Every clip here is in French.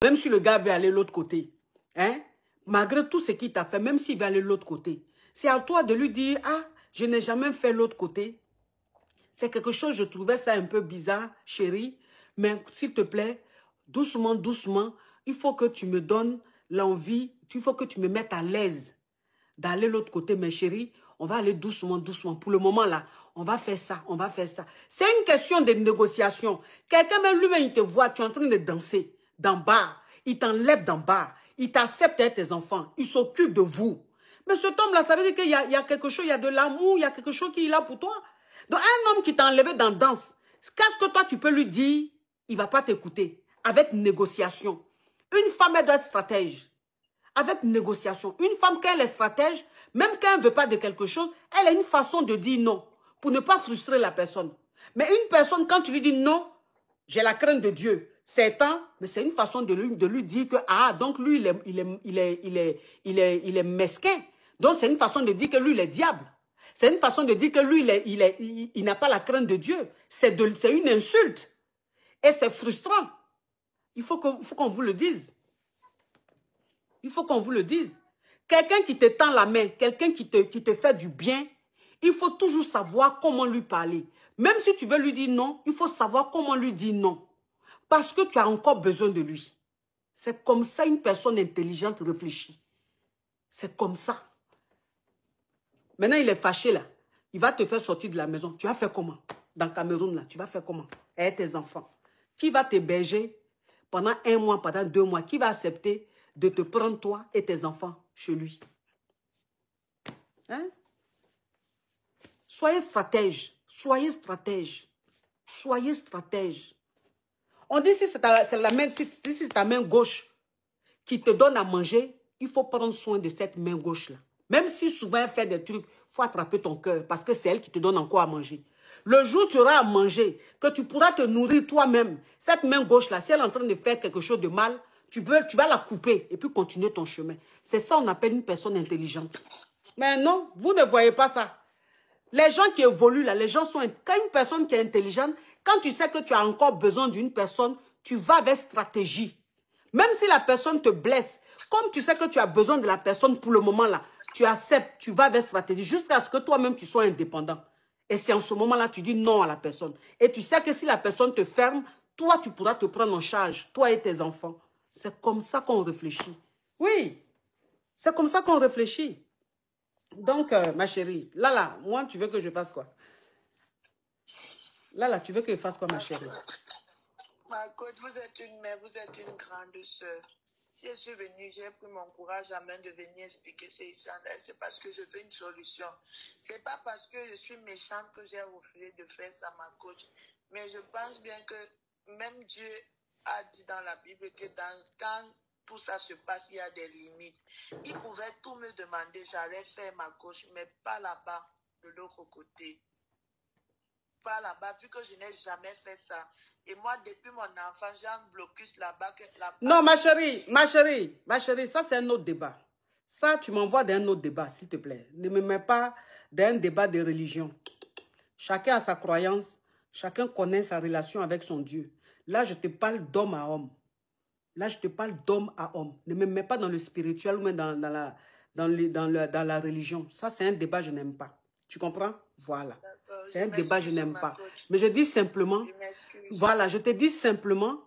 Même si le gars veut aller de l'autre côté, hein, malgré tout ce qu'il t'a fait, même s'il veut aller de l'autre côté, c'est à toi de lui dire, ah, je n'ai jamais fait l'autre côté. C'est quelque chose, je trouvais ça un peu bizarre, chérie, mais s'il te plaît, doucement, doucement, il faut que tu me donnes l'envie, il faut que tu me mettes à l'aise d'aller de l'autre côté, mes chéris. On va aller doucement, doucement. Pour le moment, là, on va faire ça, on va faire ça. C'est une question de négociation. Quelqu'un, même lui-même, il te voit, tu es en train de danser d'en bas. Il t'enlève d'en bas. Il t'accepte avec tes enfants. Il s'occupe de vous. Mais cet homme-là, ça veut dire qu'il y a quelque chose, il y a de l'amour, il y a quelque chose qui est là pour toi. Donc, un homme qui t'a enlevé dans la danse, qu'est-ce que toi, tu peux lui dire? Il ne va pas t'écouter. Avec négociation. Une femme, elle doit être stratège. Avec négociation. Une femme, quand elle est stratège, même quand elle ne veut pas de quelque chose, elle a une façon de dire non, pour ne pas frustrer la personne. Mais une personne, quand tu lui dis non, j'ai la crainte de Dieu, c'est temps, mais c'est une façon de lui dire que, ah, donc lui, il est mesquin. Donc, c'est une façon de dire que lui, il est diable. C'est une façon de dire que lui, il n'a pas la crainte de Dieu. C'est une insulte. Et c'est frustrant. Il faut qu'on vous le dise. Il faut qu'on vous le dise. Quelqu'un qui te tend la main, quelqu'un qui te fait du bien, il faut toujours savoir comment lui parler. Même si tu veux lui dire non, il faut savoir comment lui dire non. Parce que tu as encore besoin de lui. C'est comme ça une personne intelligente réfléchit. C'est comme ça. Maintenant, il est fâché là. Il va te faire sortir de la maison. Tu vas faire comment? Dans Cameroun là, tu vas faire comment? Avec tes enfants. Qui va t'héberger pendant 1 mois, pendant 2 mois? Qui va accepter de te prendre toi et tes enfants chez lui? Hein? Soyez stratège. Soyez stratège. Soyez stratège. On dit si c'est ta main gauche qui te donne à manger, il faut prendre soin de cette main gauche-là. Même si souvent elle fait des trucs, il faut attraper ton cœur parce que c'est elle qui te donne encore à manger. Le jour où tu auras à manger, que tu pourras te nourrir toi-même, cette main gauche-là, si elle est en train de faire quelque chose de mal, tu vas la couper et puis continuer ton chemin. C'est ça qu'on appelle une personne intelligente. Mais non, vous ne voyez pas ça. Les gens qui évoluent là, les gens sont... Quand une personne qui est intelligente, quand tu sais que tu as encore besoin d'une personne, tu vas avec stratégie. Même si la personne te blesse, comme tu sais que tu as besoin de la personne pour le moment là, tu acceptes, tu vas avec stratégie jusqu'à ce que toi-même tu sois indépendant. Et c'est en ce moment-là tu dis non à la personne. Et tu sais que si la personne te ferme, toi tu pourras te prendre en charge, toi et tes enfants. C'est comme ça qu'on réfléchit. Oui, c'est comme ça qu'on réfléchit. Donc, ma chérie, là, moi, tu veux que je fasse quoi? Là, tu veux que je fasse quoi, ma chérie? Ma coach, vous êtes une mère, vous êtes une grande sœur. Si je suis venue, j'ai pris mon courage à main de venir expliquer ces histoires-là. C'est parce que je veux une solution. C'est pas parce que je suis méchante que j'ai refusé de faire ça, ma coach. Mais je pense bien que même Dieu a dit dans la Bible que quand tout ça se passe, il y a des limites. Il pouvait tout me demander, j'allais faire ma coach, mais pas là-bas, de l'autre côté. Pas là-bas, vu que je n'ai jamais fait ça. Et moi, depuis mon enfant, j'ai un blocus là-bas. Non, ma chérie, ça c'est un autre débat. Ça, tu m'envoies d'un autre débat, s'il te plaît. Ne me mets pas d'un débat de religion. Chacun a sa croyance, chacun connaît sa relation avec son Dieu. Là, je te parle d'homme à homme. Là, je te parle d'homme à homme. Ne me mets pas dans le spirituel ou même dans la religion. Ça, c'est un débat que je n'aime pas. Tu comprends? Voilà. C'est un débat que je n'aime pas. Mais je dis simplement, voilà, je te dis simplement,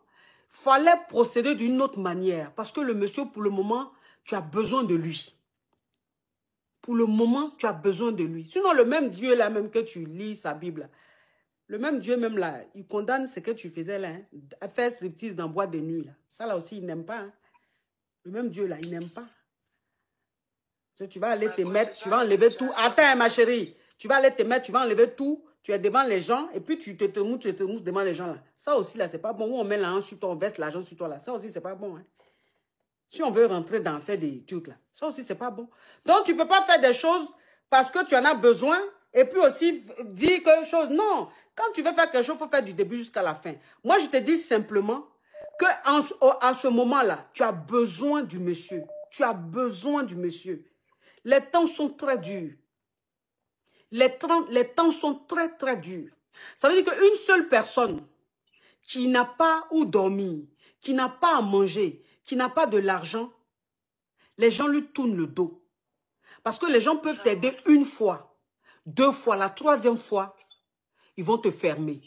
fallait procéder d'une autre manière. Parce que le monsieur, pour le moment, tu as besoin de lui. Pour le moment, tu as besoin de lui. Sinon, le même Dieu là, même que tu lis sa Bible, le même Dieu même là, il condamne ce que tu faisais là, hein, faire striptease dans boîte de nuit là. Ça là aussi, il n'aime pas. Hein. Le même Dieu là, il n'aime pas. Tu vas aller te mettre, tu vas enlever tout. Attends, ma chérie. Tu vas aller te mettre, tu vas enlever tout. Tu es devant les gens et puis tu te mousses devant les gens là. Ça aussi là, c'est pas bon. Où on met l'argent sur toi, on verse l'argent sur toi là. Ça aussi, c'est pas bon. Hein. Si on veut rentrer dans faire des trucs là, ça aussi, c'est pas bon. Donc, tu peux pas faire des choses parce que tu en as besoin et puis aussi dire quelque chose. Non. Quand tu veux faire quelque chose, il faut faire du début jusqu'à la fin. Moi, je te dis simplement que à ce moment-là, tu as besoin du monsieur. Tu as besoin du monsieur. Les temps sont très durs. Les temps sont très, très durs. Ça veut dire qu'une seule personne qui n'a pas où dormir, qui n'a pas à manger, qui n'a pas de l'argent, les gens lui tournent le dos. Parce que les gens peuvent t'aider une fois, deux fois, la troisième fois, ils vont te fermer.